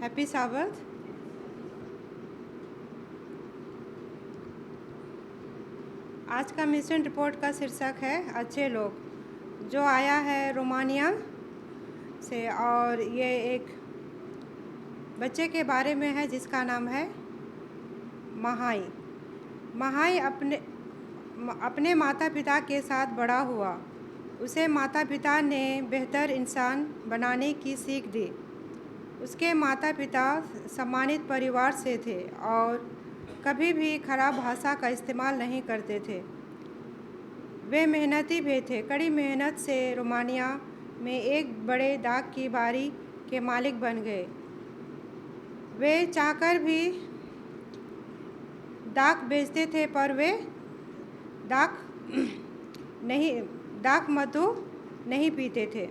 Happy साबत। आज का मिशन रिपोर्ट का शीर्षक है अच्छे लोग, जो आया है रोमानिया से। और ये एक बच्चे के बारे में है जिसका नाम है महाई। महाई अपने माता पिता के साथ बड़ा हुआ। उसे माता पिता ने बेहतर इंसान बनाने की सीख दी। उसके माता पिता सम्मानित परिवार से थे और कभी भी खराब भाषा का इस्तेमाल नहीं करते थे। वे मेहनती भी थे। कड़ी मेहनत से रोमानिया में एक बड़े डाक की बारी के मालिक बन गए। वे चाहकर भी डाक बेचते थे, पर वे डाक नहीं डाक मधु नहीं पीते थे।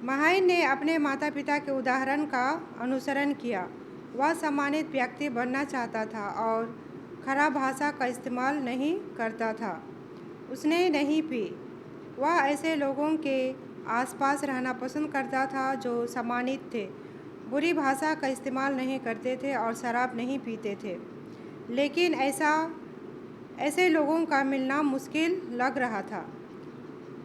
महाई ने अपने माता पिता के उदाहरण का अनुसरण किया। वह सम्मानित व्यक्ति बनना चाहता था और खराब भाषा का इस्तेमाल नहीं करता था। उसने नहीं पी। वह ऐसे लोगों के आसपास रहना पसंद करता था जो सम्मानित थे, बुरी भाषा का इस्तेमाल नहीं करते थे और शराब नहीं पीते थे। लेकिन ऐसे लोगों का मिलना मुश्किल लग रहा था।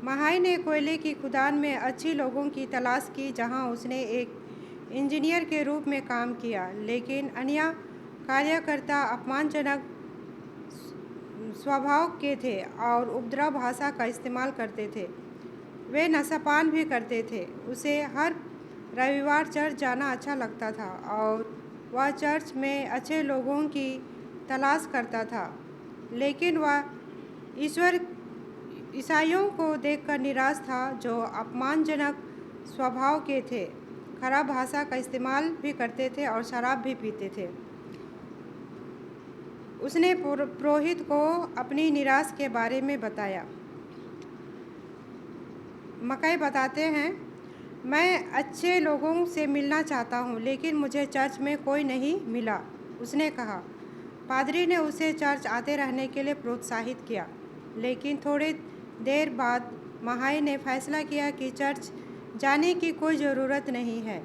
महाई ने कोयले की खदान में अच्छी लोगों की तलाश की, जहां उसने एक इंजीनियर के रूप में काम किया। लेकिन अन्य कार्यकर्ता अपमानजनक स्वभाव के थे और उपद्रव भाषा का इस्तेमाल करते थे। वे नशापान भी करते थे। उसे हर रविवार चर्च जाना अच्छा लगता था और वह चर्च में अच्छे लोगों की तलाश करता था। लेकिन वह ईसाइयों को देखकर निराश था, जो अपमानजनक स्वभाव के थे, खराब भाषा का इस्तेमाल भी करते थे और शराब भी पीते थे। उसने पुरोहित को अपनी निराश के बारे में बताया। मकई बताते हैं, मैं अच्छे लोगों से मिलना चाहता हूँ, लेकिन मुझे चर्च में कोई नहीं मिला। उसने कहा। पादरी ने उसे चर्च आते रहने के लिए प्रोत्साहित किया। लेकिन थोड़ी देर बाद महाई ने फैसला किया कि चर्च जाने की कोई ज़रूरत नहीं है।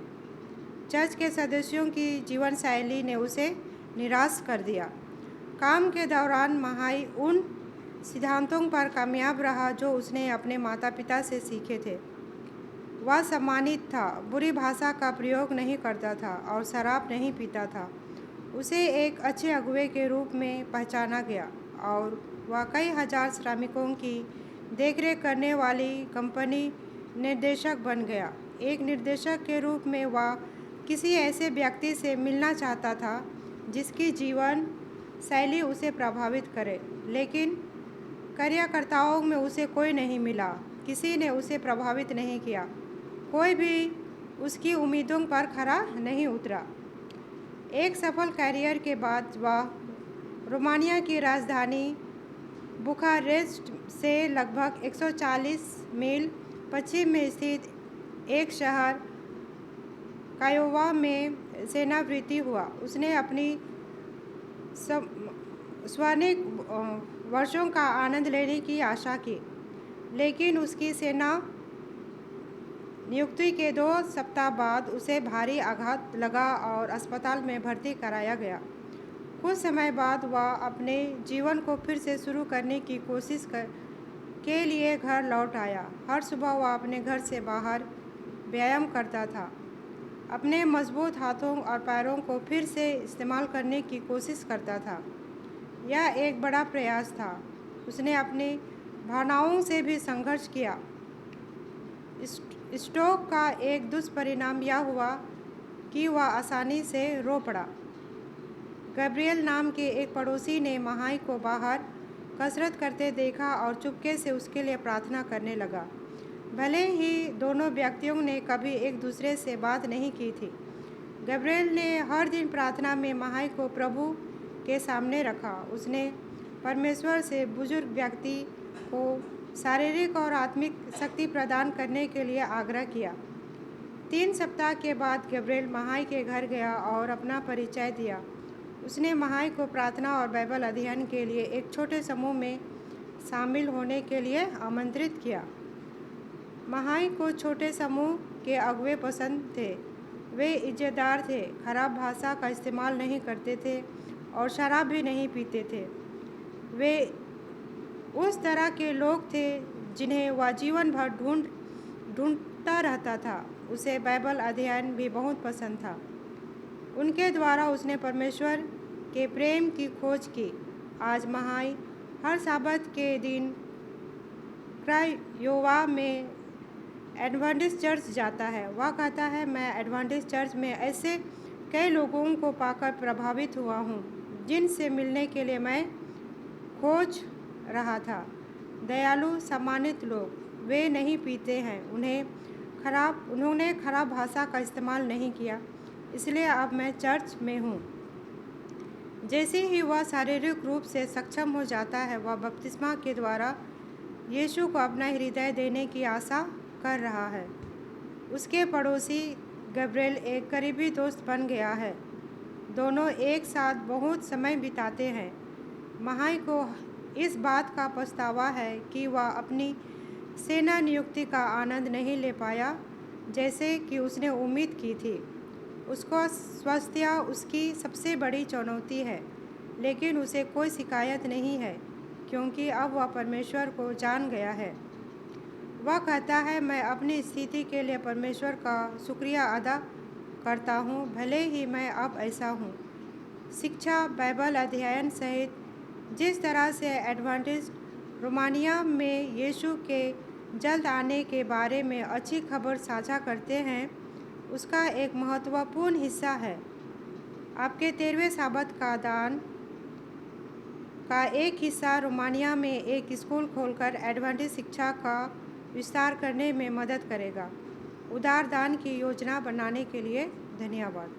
चर्च के सदस्यों की जीवन शैली ने उसे निराश कर दिया। काम के दौरान महाई उन सिद्धांतों पर कामयाब रहा जो उसने अपने माता पिता से सीखे थे। वह सम्मानित था, बुरी भाषा का प्रयोग नहीं करता था और शराब नहीं पीता था। उसे एक अच्छे अगुवे के रूप में पहचाना गया और वह कई हजार श्रमिकों की देखरेख करने वाली कंपनी निर्देशक बन गया। एक निर्देशक के रूप में वह किसी ऐसे व्यक्ति से मिलना चाहता था जिसकी जीवन शैली उसे प्रभावित करे। लेकिन कार्यकर्ताओं में उसे कोई नहीं मिला। किसी ने उसे प्रभावित नहीं किया। कोई भी उसकी उम्मीदों पर खरा नहीं उतरा। एक सफल कैरियर के बाद वह रोमानिया की राजधानी बुखारेस्ट से लगभग 140 मील पश्चिम में स्थित एक शहर कायोवा में सेनावृत्ति हुआ। उसने अपनी स्वर्णिम वर्षों का आनंद लेने की आशा की, लेकिन उसकी सेना नियुक्ति के 2 सप्ताह बाद उसे भारी आघात लगा और अस्पताल में भर्ती कराया गया। कुछ समय बाद वह अपने जीवन को फिर से शुरू करने की कोशिश के लिए घर लौट आया। हर सुबह वह अपने घर से बाहर व्यायाम करता था, अपने मजबूत हाथों और पैरों को फिर से इस्तेमाल करने की कोशिश करता था। यह एक बड़ा प्रयास था। उसने अपनी भावनाओं से भी संघर्ष किया। स्ट्रोक का एक दुष्परिणाम यह हुआ कि वह आसानी से रो पड़ा। गैब्रियल नाम के एक पड़ोसी ने महाई को बाहर कसरत करते देखा और चुपके से उसके लिए प्रार्थना करने लगा। भले ही दोनों व्यक्तियों ने कभी एक दूसरे से बात नहीं की थी, गैब्रियल ने हर दिन प्रार्थना में महाई को प्रभु के सामने रखा। उसने परमेश्वर से बुजुर्ग व्यक्ति को शारीरिक और आत्मिक शक्ति प्रदान करने के लिए आग्रह किया। 3 सप्ताह के बाद गैब्रियल महाई के घर गया और अपना परिचय दिया। उसने महाई को प्रार्थना और बाइबल अध्ययन के लिए एक छोटे समूह में शामिल होने के लिए आमंत्रित किया। महाई को छोटे समूह के अगुवे पसंद थे। वे इज़्ज़तदार थे, खराब भाषा का इस्तेमाल नहीं करते थे और शराब भी नहीं पीते थे। वे उस तरह के लोग थे जिन्हें वह जीवन भर ढूंढता रहता था। उसे बाइबल अध्ययन भी बहुत पसंद था। उनके द्वारा उसने परमेश्वर के प्रेम की खोज की। आज महाई हर साबत के दिन क्रायोवा में एडवेंटिस्ट चर्च जाता है। वह कहता है, मैं एडवेंटिस्ट चर्च में ऐसे कई लोगों को पाकर प्रभावित हुआ हूँ जिनसे मिलने के लिए मैं खोज रहा था। दयालु, सम्मानित लोग। वे नहीं पीते हैं, उन्होंने खराब भाषा का इस्तेमाल नहीं किया, इसलिए अब मैं चर्च में हूँ। जैसे ही वह शारीरिक रूप से सक्षम हो जाता है, वह बपतिस्मा के द्वारा यीशु को अपना हृदय देने की आशा कर रहा है। उसके पड़ोसी गब्रिएल एक करीबी दोस्त बन गया है। दोनों एक साथ बहुत समय बिताते हैं। महाई को इस बात का पछतावा है कि वह अपनी सेना नियुक्ति का आनंद नहीं ले पाया जैसे कि उसने उम्मीद की थी। उसको स्वास्थ्य उसकी सबसे बड़ी चुनौती है, लेकिन उसे कोई शिकायत नहीं है क्योंकि अब वह परमेश्वर को जान गया है। वह कहता है, मैं अपनी स्थिति के लिए परमेश्वर का शुक्रिया अदा करता हूँ, भले ही मैं अब ऐसा हूँ। शिक्षा, बाइबल अध्ययन सहित जिस तरह से एडवेंटिस्ट रोमानिया में यीशु के जल्द आने के बारे में अच्छी खबर साझा करते हैं, उसका एक महत्वपूर्ण हिस्सा है। आपके 13वें साबत का दान का एक हिस्सा रोमानिया में एक स्कूल खोलकर एडवेंटिस्ट शिक्षा का विस्तार करने में मदद करेगा। उदार दान की योजना बनाने के लिए धन्यवाद।